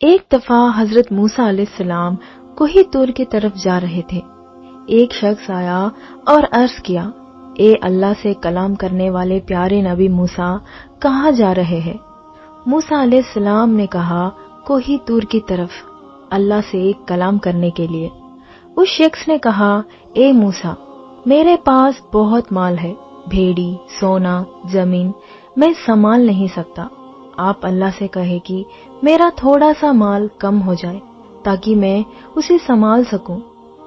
ایک دفعہ حضرت موسیٰ علیہ السلام کوہی طور کی طرف جا رہے تھے۔ ایک شخص آیا اور عرض کیا، اے اللہ سے کلام کرنے والے پیارے نبی موسیٰ، کہاں جا رہے ہیں؟ موسیٰ علیہ السلام نے کہا، کوہی طور کی طرف، اللہ سے کلام کرنے کے لیے۔ اس شخص نے کہا، اے موسیٰ، میرے پاس بہت مال ہے، بھیڑی، سونا، زمین، میں سنبھال نہیں سکتا۔ آپ اللہ سے کہے کہ میرا تھوڑا سا مال کم ہو جائے تاکہ میں اسے سنبھال سکوں۔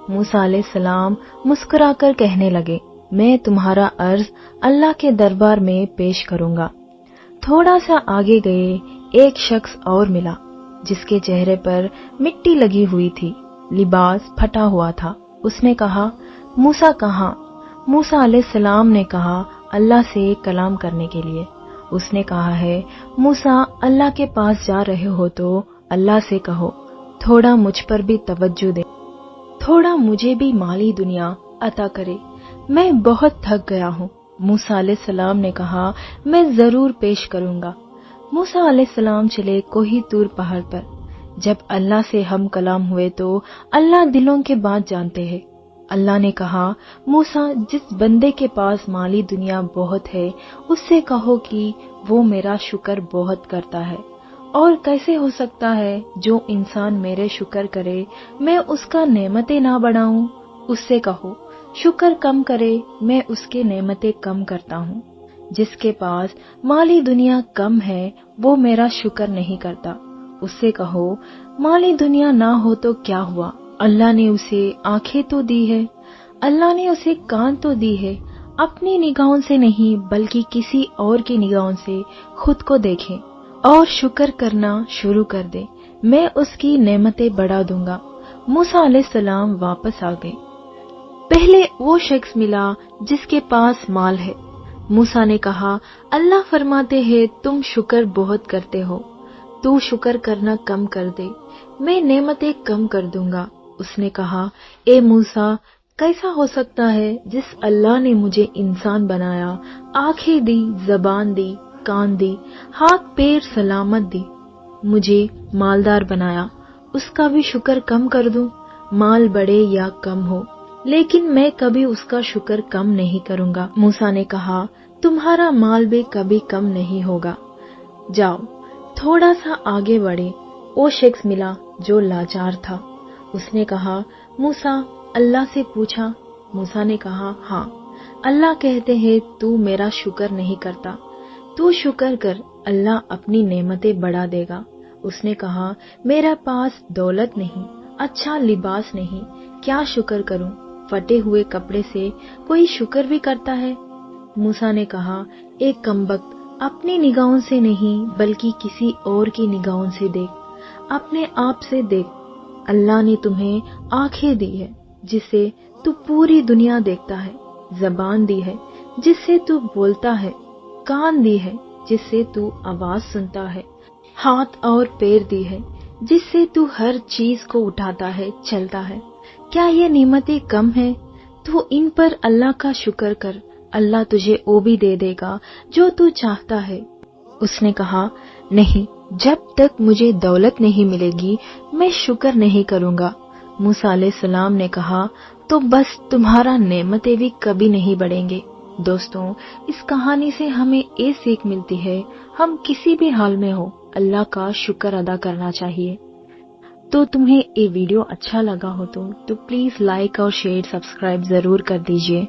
موسیٰ علیہ السلام مسکرا کر کہنے لگے، میں تمہارا عرض اللہ کے دربار میں پیش کروں گا۔ تھوڑا سا آگے گئے، ایک شخص اور ملا جس کے چہرے پر مٹی لگی ہوئی تھی، لباس پھٹا ہوا تھا۔ اس نے کہا، موسیٰ کہاں؟ موسیٰ علیہ السلام نے کہا، اللہ سے کلام کرنے کے لیے۔ اس نے کہا ہے، موسیٰ، اللہ کے پاس جا رہے ہو تو اللہ سے کہو تھوڑا مجھ پر بھی توجہ دے، تھوڑا مجھے بھی مالی دنیا عطا کرے، میں بہت تھک گیا ہوں۔ موسیٰ علیہ السلام نے کہا، میں ضرور پیش کروں گا۔ موسیٰ علیہ السلام چلے کوہی طور پہاڑ پر۔ جب اللہ سے ہم کلام ہوئے تو اللہ دلوں کے بات جانتے ہیں۔ اللہ نے کہا، موسیٰ، جس بندے کے پاس مالی دنیا بہت ہے اس سے کہو کہ وہ میرا شکر بہت کرتا ہے، اور کیسے ہو سکتا ہے جو انسان میرے شکر کرے میں اس کا نعمتیں نہ بڑھاؤں۔ اس سے کہو شکر کم کرے میں اس کے نعمتیں کم کرتا ہوں۔ جس کے پاس مالی دنیا کم ہے وہ میرا شکر نہیں کرتا۔ اس سے کہو مالی دنیا نہ ہو تو کیا ہوا، اللہ نے اسے آنکھیں تو دی ہے، اللہ نے اسے کان تو دی ہے، اپنی نگاہوں سے نہیں بلکہ کسی اور کی نگاہوں سے خود کو دیکھے اور شکر کرنا شروع کر دے، میں اس کی نعمتیں بڑھا دوں گا۔ موسیٰ علیہ السلام واپس آ گئے۔ پہلے وہ شخص ملا جس کے پاس مال ہے۔ موسیٰ نے کہا، اللہ فرماتے ہیں تم شکر بہت کرتے ہو، تو شکر کرنا کم کر دے، میں نعمتیں کم کر دوں گا۔ اس نے کہا، اے موسیٰ، کیسا ہو سکتا ہے جس اللہ نے مجھے انسان بنایا، آنکھیں دی، زبان دی، کان دی، ہاتھ پیر سلامت دی، مجھے مالدار بنایا، اس کا بھی شکر کم کر دوں؟ مال بڑھے یا کم ہو، لیکن میں کبھی اس کا شکر کم نہیں کروں گا۔ موسیٰ نے کہا، تمہارا مال بھی کبھی کم نہیں ہوگا، جاؤ۔ تھوڑا سا آگے بڑھے، وہ شخص ملا جو لاچار تھا۔ اس نے کہا، موسیٰ، اللہ سے پوچھا؟ موسیٰ نے کہا، ہاں۔ اللہ کہتے ہیں تو میرا شکر نہیں کرتا، تو شکر کر، اللہ اپنی نعمتیں بڑھا دے گا۔ اس نے کہا، میرے پاس دولت نہیں، اچھا لباس نہیں، کیا شکر کروں؟ پھٹے ہوئے کپڑے سے کوئی شکر بھی کرتا ہے؟ موسیٰ نے کہا، ایک کمبخت، اپنی نگاہوں سے نہیں بلکہ کسی اور کی نگاہوں سے دیکھ، اپنے آپ سے دیکھ۔ اللہ نے تمہیں آنکھیں دی ہے جس سے تو پوری دنیا دیکھتا ہے، زبان دی ہے جس سے تو بولتا ہے، کان دی ہے جس سے تو آواز سنتا ہے، ہاتھ اور پیر دی ہے جس سے تو ہر چیز کو اٹھاتا ہے، چلتا ہے۔ کیا یہ نعمتیں کم ہیں؟ تو ان پر اللہ کا شکر کر، اللہ تجھے وہ بھی دے دے گا جو تو چاہتا ہے۔ اس نے کہا، نہیں، جب تک مجھے دولت نہیں ملے گی میں شکر نہیں کروں گا۔ موسیٰ علیہ السلام نے کہا، تو بس تمہارا نعمتیں بھی کبھی نہیں بڑھیں گے۔ دوستوں، اس کہانی سے ہمیں یہ سیکھ ملتی ہے، ہم کسی بھی حال میں ہو اللہ کا شکر ادا کرنا چاہیے۔ تو تمہیں یہ ویڈیو اچھا لگا ہو تو پلیز لائک اور شیئر سبسکرائب ضرور کر دیجیے۔